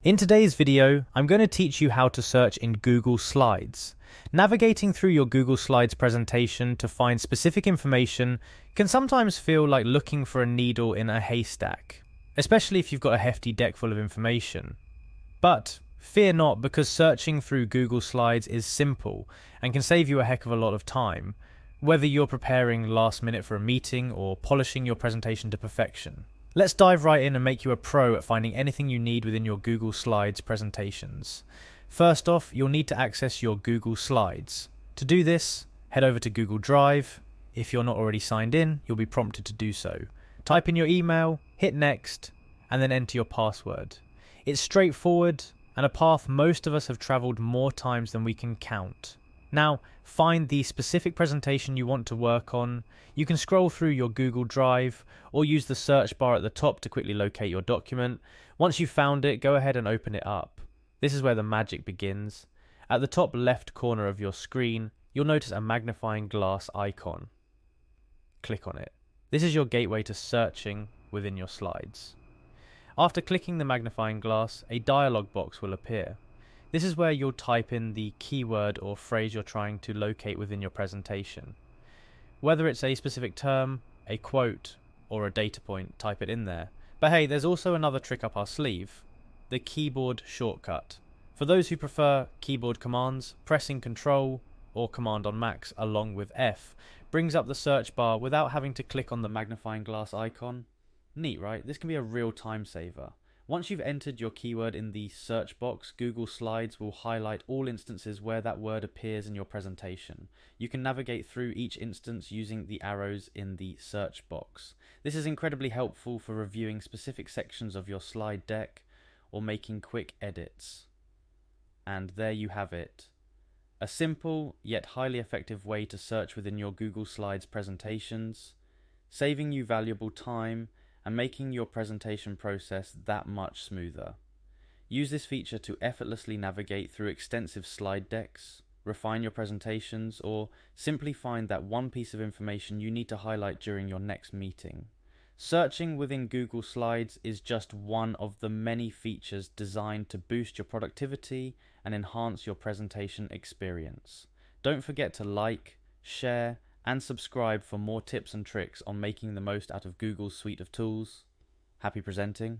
In today's video, I'm going to teach you how to search in Google Slides. Navigating through your Google Slides presentation to find specific information can sometimes feel like looking for a needle in a haystack, especially if you've got a hefty deck full of information. But fear not, because searching through Google Slides is simple and can save you a heck of a lot of time, whether you're preparing last minute for a meeting or polishing your presentation to perfection. Let's dive right in and make you a pro at finding anything you need within your Google Slides presentations. First off, you'll need to access your Google Slides. To do this, head over to Google Drive. If you're not already signed in, you'll be prompted to do so. Type in your email, hit next, and then enter your password. It's straightforward and a path most of us have traveled more times than we can count. Now, find the specific presentation you want to work on. You can scroll through your Google Drive or use the search bar at the top to quickly locate your document. Once you've found it, go ahead and open it up. This is where the magic begins. At the top left corner of your screen, you'll notice a magnifying glass icon. Click on it. This is your gateway to searching within your slides. After clicking the magnifying glass, a dialog box will appear. This is where you'll type in the keyword or phrase you're trying to locate within your presentation. Whether it's a specific term, a quote, or a data point, type it in there. But hey, there's also another trick up our sleeve: the keyboard shortcut. For those who prefer keyboard commands, pressing Control or Command on Macs along with F brings up the search bar without having to click on the magnifying glass icon. Neat, right? This can be a real time saver. Once you've entered your keyword in the search box, Google Slides will highlight all instances where that word appears in your presentation. You can navigate through each instance using the arrows in the search box. This is incredibly helpful for reviewing specific sections of your slide deck or making quick edits. And there you have it. A simple yet highly effective way to search within your Google Slides presentations, saving you valuable time and making your presentation process that much smoother. Use this feature to effortlessly navigate through extensive slide decks, refine your presentations, or simply find that one piece of information you need to highlight during your next meeting. Searching within Google Slides is just one of the many features designed to boost your productivity and enhance your presentation experience. Don't forget to like, share, and subscribe for more tips and tricks on making the most out of Google's suite of tools. Happy presenting!